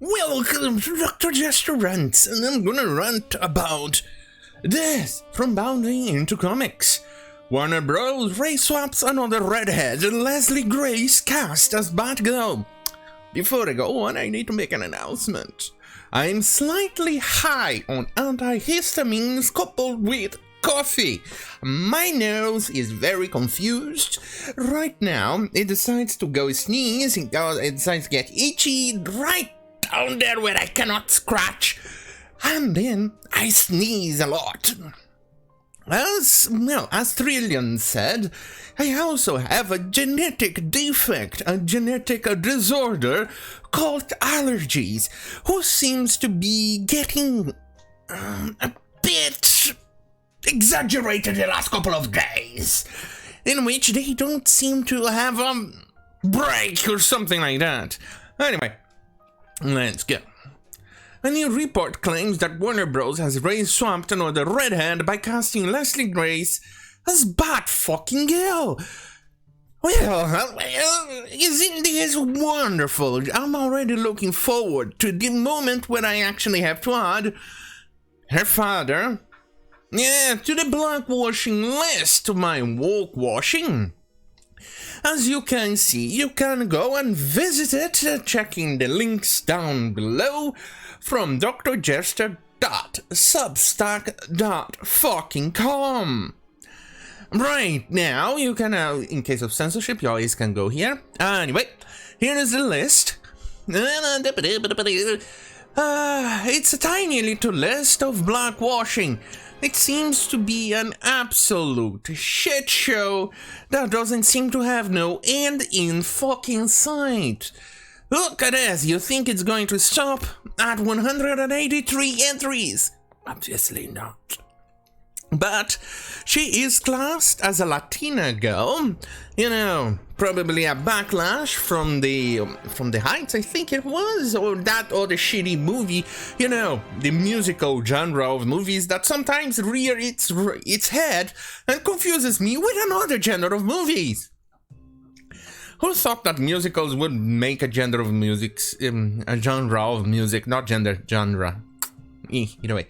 Welcome to Dr. Jester Rants, and I'm gonna rant about this from Bounding into Comics. Warner Bros. Race swaps another redhead, and Leslie Grace cast as Batgirl. Before I go on, I need to make an announcement. I'm slightly high on antihistamines coupled with coffee. My nose is very confused. Right now, it decides to go sneeze, it decides to get itchy right down there where I cannot scratch, and then I sneeze a lot. As Trillian said, I also have a genetic defect, a genetic disorder called allergies, who seems to be getting a bit exaggerated the last couple of days, in which they don't seem to have a break or something like that. Anyway, let's go. A new report claims that Warner Bros. Has race-swapped another redhead by casting Leslie Grace as Bat-fucking-Girl. Well, isn't this wonderful? I'm already looking forward to the moment when I actually have to add her father, to the blackwashing list of my woke washing. As you can see, you can go and visit it, checking the links down below from drjester.substack.com. Right now, you can, in case of censorship, you always can go here. Anyway, here is the list. It's a tiny little list of blackwashing. It seems to be an absolute shit show that doesn't seem to have no end in fucking sight. Look at this, you think it's going to stop at 183 entries? Obviously not. But she is classed as a Latina girl, probably a backlash from the Heights, I think it was, or that other shitty movie, the musical genre of movies that sometimes rear its head and confuses me with another genre of movies. Who thought that musicals would make a genre of music, not genre? Either way.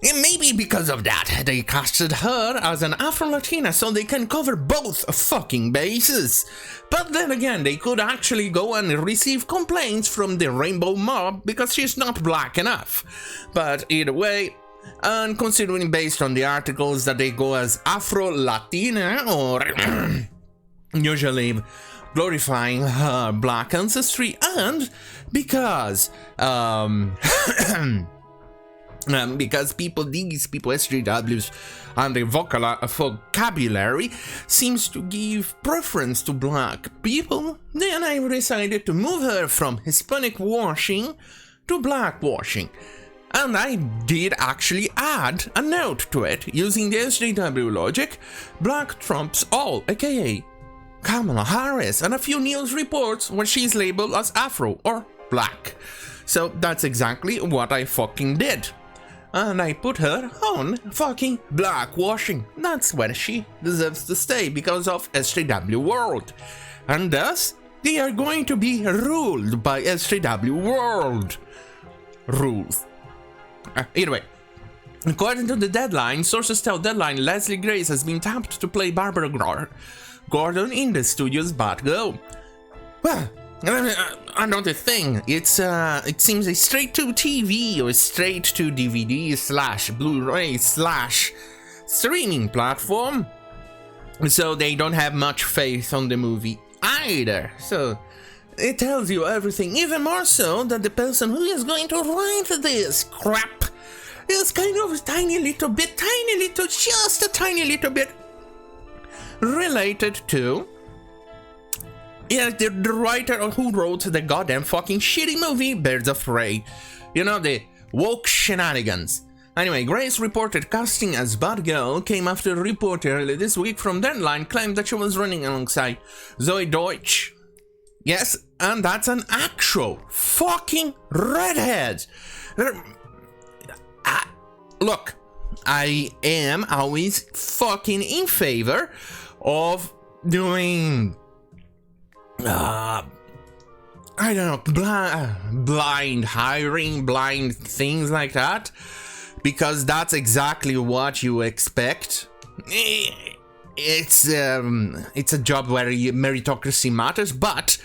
And maybe because of that, they casted her as an Afro-Latina so they can cover both fucking bases. But then again, they could actually go and receive complaints from the Rainbow Mob because she's not black enough. But either way, and considering based on the articles that they go as Afro-Latina or usually glorifying her black ancestry, and because these people, SJWs, and their vocabulary seems to give preference to black people, then I decided to move her from Hispanic washing to black washing. And I did actually add a note to it, using the SJW logic: black trumps all, aka Kamala Harris, and a few news reports where she's labeled as Afro or black. So that's exactly what I fucking did. And I put her on fucking blackwashing. That's where she deserves to stay because of SJW World. And thus, they are going to be ruled by SJW World rules. Either way, according to the Deadline, sources tell Deadline Leslie Grace has been tapped to play Barbara Gordon in the studio's Batgirl. Well, another thing, it seems a straight to TV or straight to DVD / Blu-ray / streaming platform, so they don't have much faith on the movie either. So it tells you everything, even more so that the person who is going to write this crap is kind of just a tiny little bit related to the writer who wrote the goddamn fucking shitty movie Birds of Prey. The woke shenanigans. Anyway, Grace reported casting as Batgirl came after a report earlier this week from Deadline claimed that she was running alongside Zoe Deutsch. Yes, and that's an actual fucking redhead. Look, I am always fucking in favor of doing I don't know, blind hiring, blind things like that, because that's exactly what you expect. It's a job where meritocracy matters, but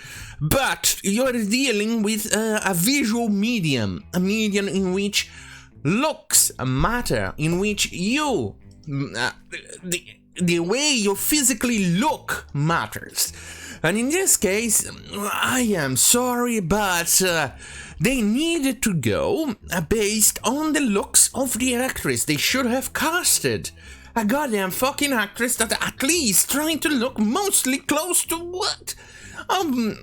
you're dealing with a visual medium, a medium in which looks matter, in which you, the way you physically look matters. And in this case, I am sorry, but they needed to go based on the looks of the actress. They should have casted a goddamn fucking actress that at least trying to look mostly close to what?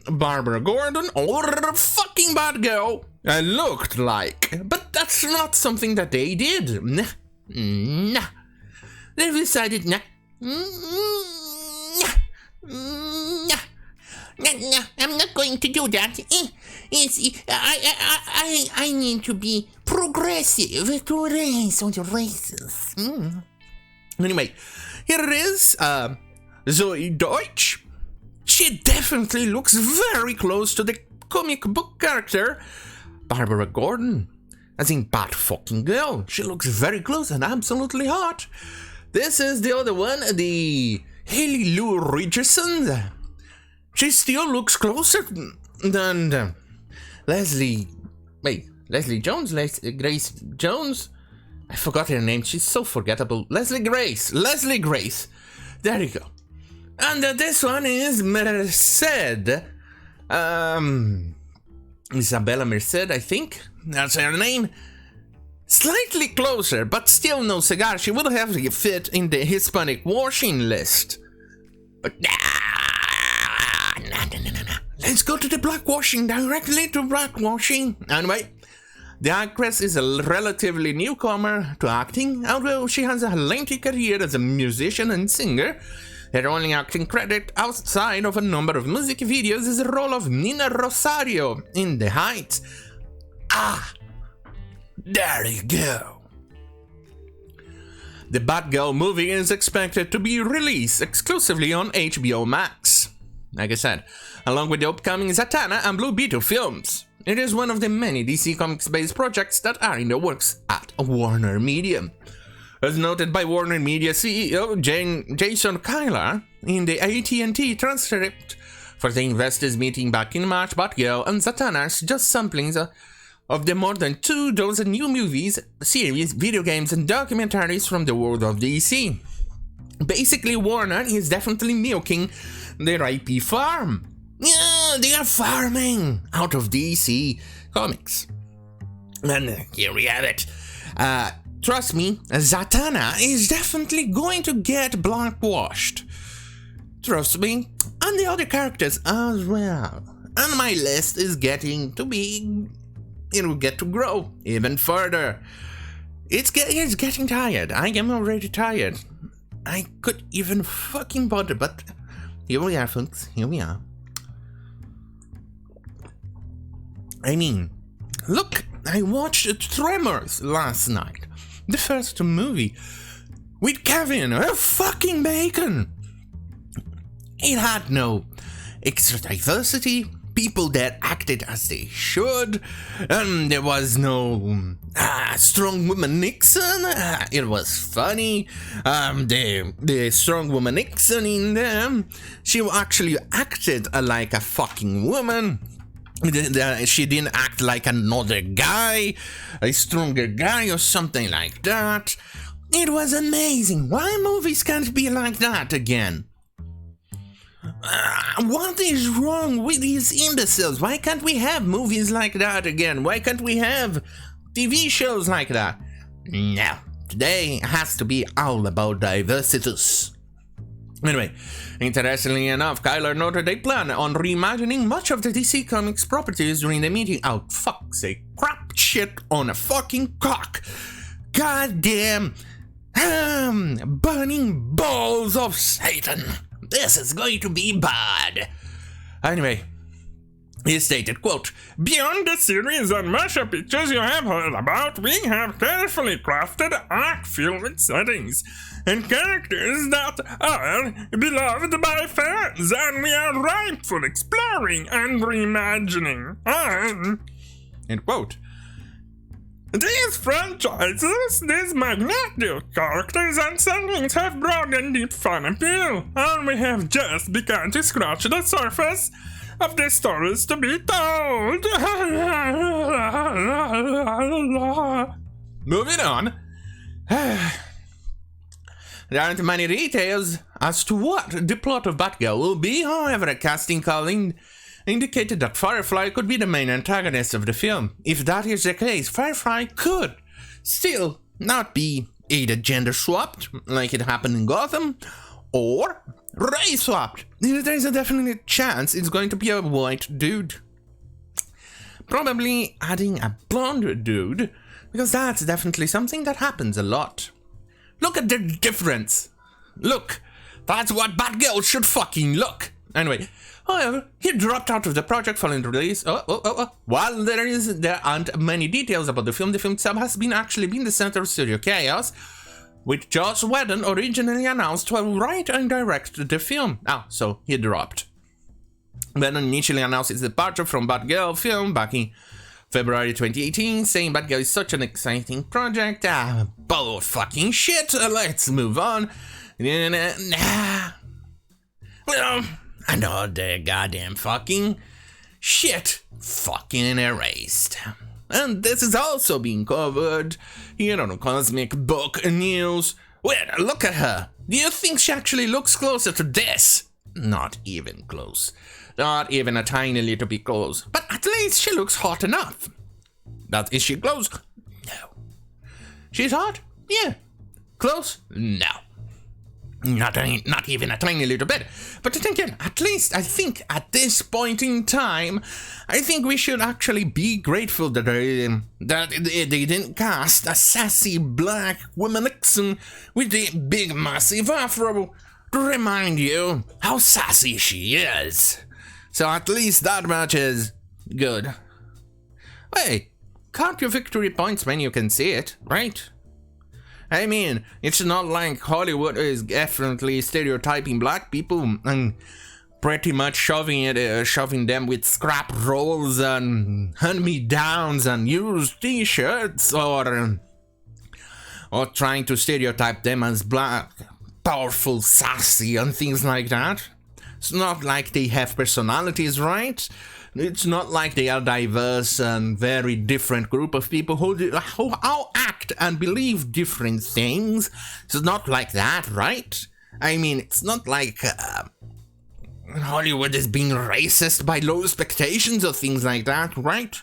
Barbara Gordon or fucking Batgirl looked like. But that's not something that they did. Nah. They decided, nah. No, I'm not going to do that. I need to be progressive to race on the races. Anyway, here it is. Zoe Deutsch. She definitely looks very close to the comic book character Barbara Gordon. As in Bat fucking Girl. She looks very close and absolutely hot. This is the other one, the Haley Lou Richardson. She still looks closer than Leslie Jones? Grace Jones? I forgot her name. She's so forgettable. Leslie Grace. There you go. And this one is Merced. Isabella Merced, I think. That's her name. Slightly closer, but still no cigar. She would have fit in the Hispanic washing list. But no. Let's go to the blackwashing, directly to blackwashing. Anyway, the actress is a relatively newcomer to acting, although she has a lengthy career as a musician and singer. Her only acting credit outside of a number of music videos is the role of Nina Rosario in The Heights. There you go. The Batgirl movie is expected to be released exclusively on HBO Max. Like I said, along with the upcoming Zatanna and Blue Beetle films. It is one of the many DC Comics-based projects that are in the works at Warner Media. As noted by Warner Media CEO Jason Kyler in the AT&T transcript for the investors meeting back in March, Batgirl and Zatanna are just samplings of the more than 24 new movies, series, video games, and documentaries from the world of DC. Basically, Warner is definitely milking their IP farm. Yeah, they are farming out of DC Comics. And here we have it. Trust me, Zatanna is definitely going to get blackwashed. Trust me, and the other characters as well. And my list is getting to be... it will get to grow even further. It's getting tired. I am already tired. I could even fucking bother, but here we are, folks. Here we are. I mean, look, I watched Tremors last night. The first movie with Kevin fucking Bacon. It had no extra diversity, people that acted as they should, there was no strong woman Nixon. It was funny. The strong woman Nixon in there, she actually acted like a fucking woman. She didn't act like another guy, a stronger guy or something like that. It was amazing. Why movies can't be like that again? What is wrong with these imbeciles? Why can't we have movies like that again? Why can't we have TV shows like that? No, today has to be all about diversity. Anyway, interestingly enough, Kyler noted they plan on reimagining much of the DC Comics properties during the meeting. Oh, fuck's sake. Crap shit on a fucking cock. Goddamn burning balls of Satan. This is going to be bad. Anyway, He stated, quote, "Beyond the series and motion pictures you have heard about, we have carefully crafted art-filled settings and characters that are beloved by fans, and we are ripe for exploring and reimagining." End quote. These franchises, these magnetic characters and settings have broad and deep fan appeal, and we have just begun to scratch the surface of the stories to be told. Moving on. There aren't many details as to what the plot of Batgirl will be. However, a casting call indicated that Firefly could be the main antagonist of the film. If that is the case, Firefly could still not be either gender swapped, like it happened in Gotham, or race swapped. There's a definite chance it's going to be a white dude. Probably adding a blonde dude, because that's definitely something that happens a lot. Look at the difference. Look, that's what Batgirl should fucking look. Anyway, however, he dropped out of the project following the release. While there aren't many details about the film itself has actually been the center of studio chaos, with Joss Whedon originally announced to write and direct the film. So he dropped. Whedon initially announced his departure from Batgirl film back in February 2018, saying Batgirl is such an exciting project. Bull fucking shit, let's move on. Well, another goddamn fucking shit fucking erased. And this is also being covered here on Cosmic Book News. Well, look at her. Do you think she actually looks closer to this? Not even close. Not even a tiny little bit close. But at least she looks hot enough. But is she close? No. She's hot? Yeah. Close? No. Not even a tiny little bit. But then again, at least I think at this point in time, I think we should actually be grateful that they didn't cast a sassy black woman Nixon with a big massive afro to remind you how sassy she is. So at least that much is good. Hey, count your victory points when you can see it, right? I mean, it's not like Hollywood is definitely stereotyping black people and pretty much shoving them with scrap rolls and hand-me-downs and used t-shirts, or trying to stereotype them as black, powerful, sassy and things like that. It's not like they have personalities, right? It's not like they are diverse and very different group of people who act and believe different things. It's not like that, right? I mean, it's not like Hollywood is being racist by low expectations or things like that, right?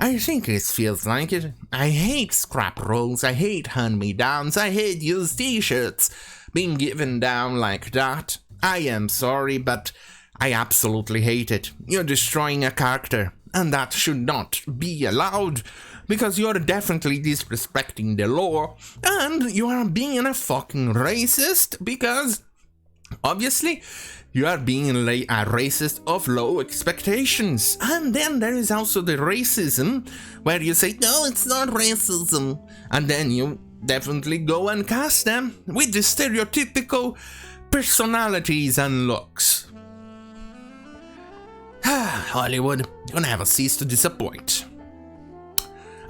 I think it feels like it. I hate scrap rolls, I hate hand-me-downs, I hate used t-shirts being given down like that. I am sorry, but I absolutely hate it. You're destroying a character, and that should not be allowed, because you're definitely disrespecting the law, and you are being a fucking racist, because obviously you are being a racist of low expectations. And then there is also the racism, where you say, no, it's not racism, and then you definitely go and cast them with the stereotypical personalities and looks. Hollywood, you're never cease to disappoint.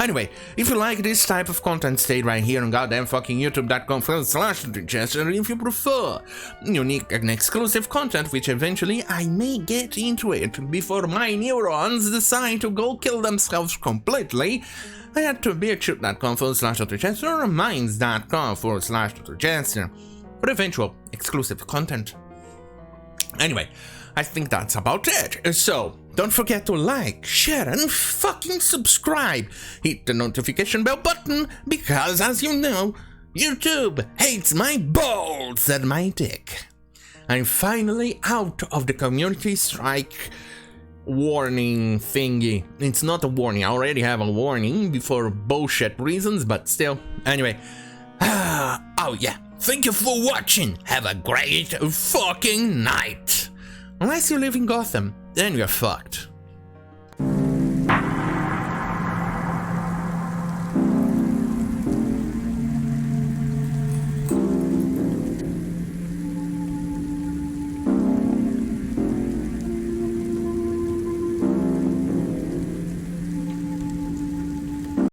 Anyway, if you like this type of content, stay right here on goddamn fucking youtube.com/Jester. If you prefer unique and exclusive content, which eventually I may get into it before my neurons decide to go kill themselves completely, I had to beartube.com/Jester or minds.com/Jester for eventual exclusive content. Anyway, I think that's about it. So, don't forget to like, share, and fucking subscribe. Hit the notification bell button, because as you know, YouTube hates my balls and my dick. I'm finally out of the community strike warning thingy. It's not a warning, I already have a warning for bullshit reasons, but still. Anyway, oh yeah, thank you for watching. Have a great fucking night. Unless you live in Gotham, then you're fucked.